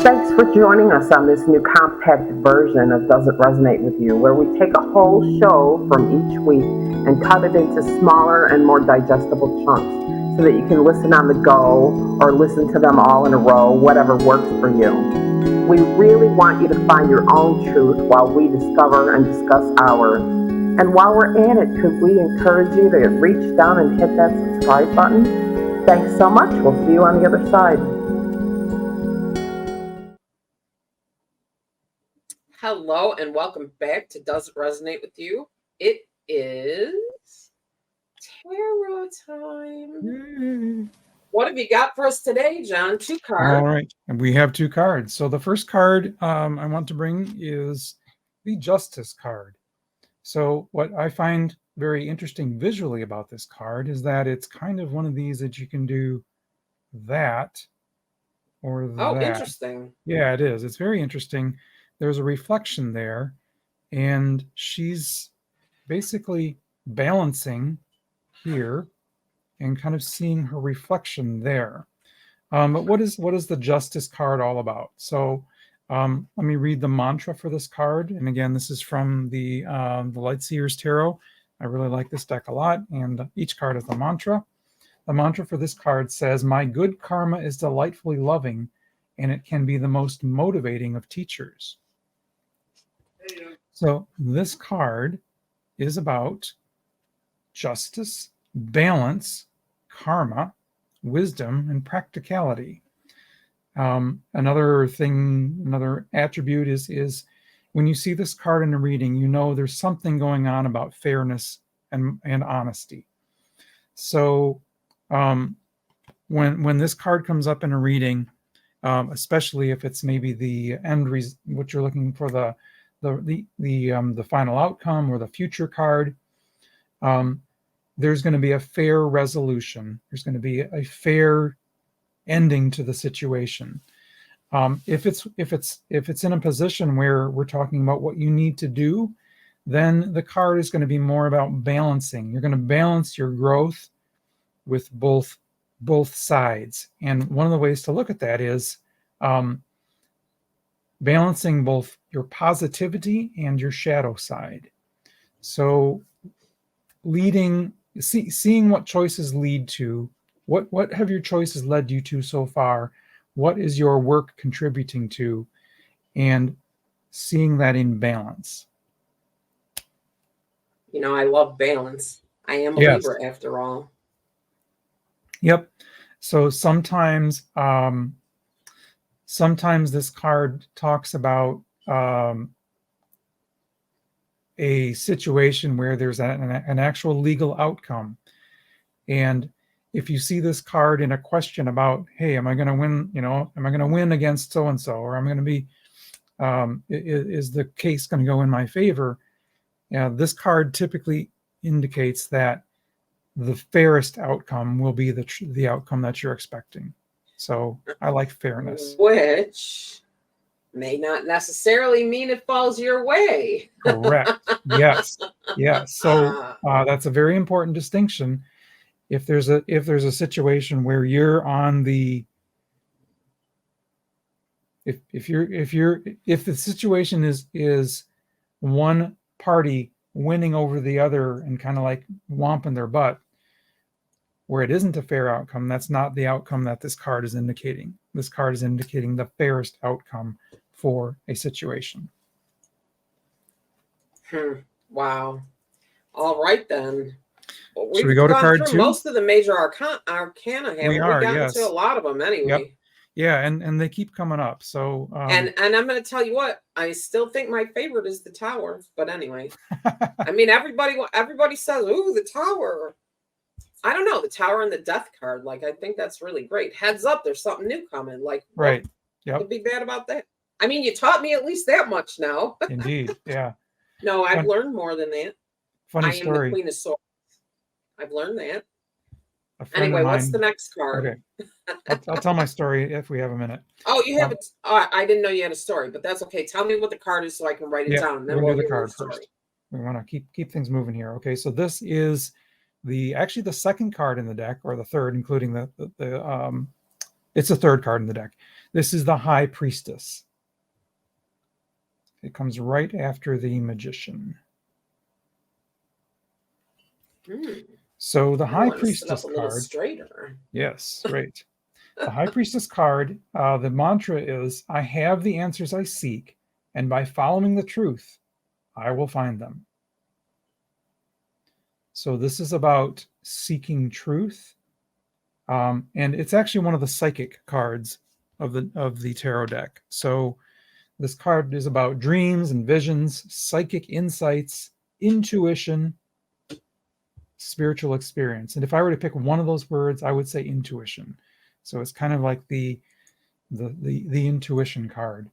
Thanks for joining us on this new compact version of Does It Resonate With You, where we take a whole show from each week and cut it into smaller and more digestible chunks so that you can listen on the go or listen to them all in a row, whatever works for you. We really want you to find your own truth while we discover and discuss ours. And while we're at it, could we encourage you to reach down and hit that subscribe button? Thanks so much. We'll see you on the other side. Hello and welcome back to Does It Resonate With You? It is tarot time. What have you got for us today, John? 2 cards. All right. And we have 2 cards. So the first card I want to bring is the Justice card. So what I find very interesting visually about this card is that it's kind of one of these that you can do that or that. Oh, interesting. Yeah, it is. It's very interesting. There's a reflection there, and she's basically balancing here and kind of seeing her reflection there. But what is the Justice card all about? So let me read the mantra for this card. And again, this is from the Light Seers Tarot. I really like this deck a lot, and each card is a mantra. The mantra for this card says, "My good karma is delightfully loving, and it can be the most motivating of teachers." So this card is about justice, balance, karma, wisdom, and practicality. Another attribute is when you see this card in a reading, you know there's something going on about fairness and honesty. So when this card comes up in a reading, especially if it's maybe the what you're looking for, the final outcome or the future card, there's going to be a fair resolution. There's going to be a fair ending to the situation. If it's in a position where we're talking about what you need to do, then the card is going to be more about balancing. You're going to balance your growth with both sides. And one of the ways to look at that is balancing both your positivity and your shadow side. So seeing what choices lead to, what have your choices led you to so far? What is your work contributing to? And seeing that in balance. You know, I love balance. I am a Libra after all. Yep. So sometimes this card talks about a situation where there's an actual legal outcome. And if you see this card in a question about, hey, am I going to win? Am I going to win against so-and-so? Or I'm going to be, is the case going to go in my favor? This card typically indicates that the fairest outcome will be the outcome that you're expecting. So I like fairness. Which may not necessarily mean it falls your way. Correct. Yes. So that's a very important distinction. If there's a situation where you're on the if the situation is one party winning over the other and kind of like womping their butt, where it isn't a fair outcome, that's not the outcome that this card is indicating. This card is indicating the fairest outcome for a situation. Wow. All right, then. Well, should we go to card 2? Most of the major arcana have we gotten yes. to a lot of them anyway. Yep. Yeah, and they keep coming up. So and I'm going to tell you what, I still think my favorite is the Tower. But anyway, I mean, everybody says, "Ooh, the Tower." I don't know, the Tower and the Death card. Like, I think that's really great. Heads up, there's something new coming. Like, right. What could be bad about that? I mean, you taught me at least that much now. Indeed, yeah. No, I've learned more than that. Funny story. I am the Queen of Swords. I've learned that. Anyway, what's the next card? Okay. I'll tell my story if we have a minute. Oh, you have it. I didn't know you had a story, but that's okay. Tell me what the card is so I can write it down. Then we'll do the card first. We want to keep things moving here. Okay, so this is actually the second card in the deck, or the third, including the It's the third card in the deck. This is the High Priestess. It comes right after the Magician. So the High Priestess sit up a little card. Straighter. Yes, right. The High Priestess card, the mantra is, I have the answers I seek, and by following the truth, I will find them. So this is about seeking truth. And it's actually one of the psychic cards of the tarot deck. So this card is about dreams and visions, psychic insights, intuition, spiritual experience. And if I were to pick one of those words, I would say intuition. So it's kind of like the intuition card.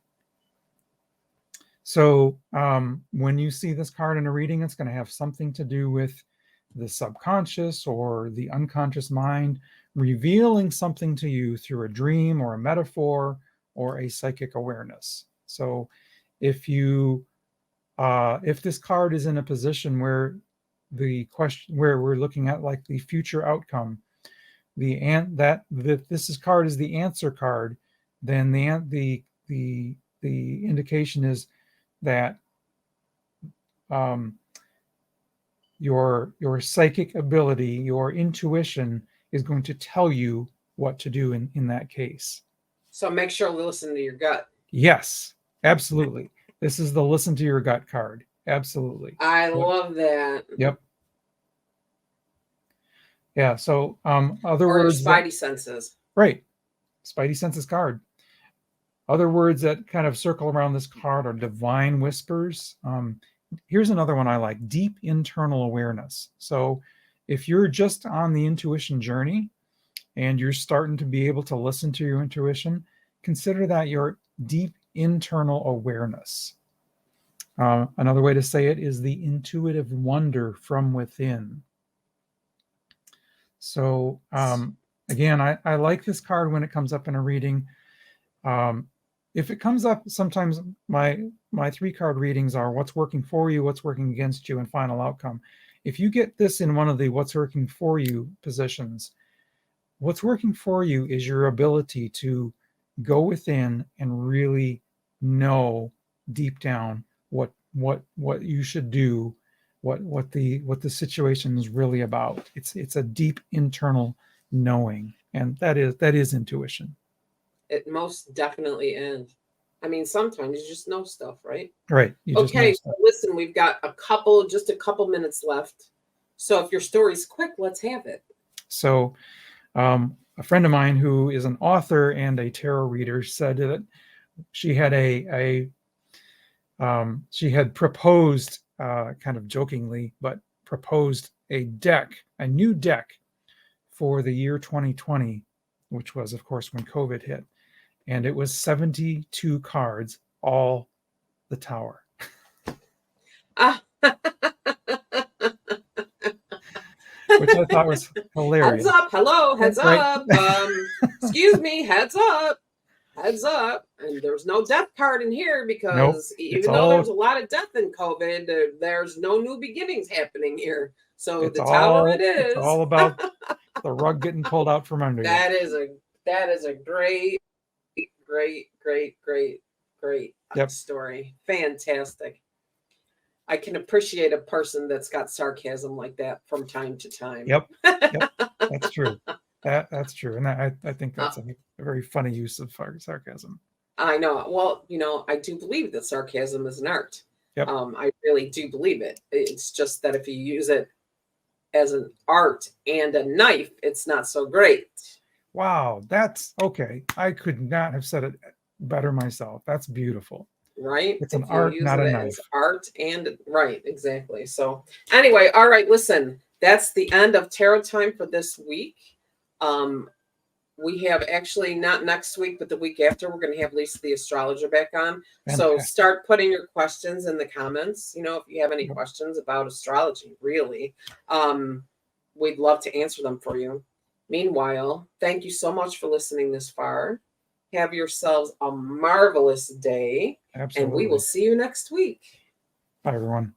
So when you see this card in a reading, it's going to have something to do with the subconscious or the unconscious mind revealing something to you through a dream or a metaphor or a psychic awareness. So if this card is in a position where the question, where we're looking at like the future outcome, this card is the answer card, then the indication is that your psychic ability, your intuition is going to tell you what to do in that case. So make sure to listen to your gut. Yes, absolutely. This is the listen to your gut card. Absolutely. I love that. Yep. Yeah. So other or words. Spidey senses. Right. Spidey senses card. Other words that kind of circle around this card are divine whispers. Here's another one I like, deep internal awareness. So if you're just on the intuition journey and you're starting to be able to listen to your intuition, consider that your deep internal awareness. Another way to say it is the intuitive wonder from within. So again, I like this card when it comes up in a reading. If it comes up, sometimes my 3-card readings are what's working for you, what's working against you, and final outcome. If you get this in one of the what's working for you positions, what's working for you is your ability to go within and really know deep down what you should do, what the situation is really about. It's a deep internal knowing, and that is intuition. It most definitely is. I mean, sometimes you just know stuff, right? Right. Okay, so listen, we've got just a couple minutes left. So if your story's quick, let's have it. So a friend of mine who is an author and a tarot reader said that she had she had proposed, kind of jokingly, but proposed a new deck for the year 2020, which was, of course, when COVID hit. And it was 72 cards, all the Tower. Which I thought was hilarious. Heads up. Hello. Heads up. Excuse me. Heads up. Heads up. And there's no death card in here because even though there's a lot of death in COVID, there's no new beginnings happening here. So the Tower it is. It's all about the rug getting pulled out from under you. That is a great story. Fantastic. I can appreciate a person that's got sarcasm like that from time to time. Yep. That's true. That's true. And I think that's a very funny use of sarcasm. I know. Well, I do believe that sarcasm is an art. Yep. I really do believe it. It's just that if you use it as an art and a knife, it's not so great. Wow, that's okay. I could not have said it better myself. That's beautiful. Right? It's an art, not a knife. Art and right, exactly. So anyway, all right, listen, that's the end of tarot time for this week. We have actually not next week, but the week after, we're going to have Lisa the astrologer back on. Fantastic. So start putting your questions in the comments. If you have any questions about astrology, really, we'd love to answer them for you. Meanwhile, thank you so much for listening this far. Have yourselves a marvelous day. Absolutely. And we will see you next week. Bye, everyone.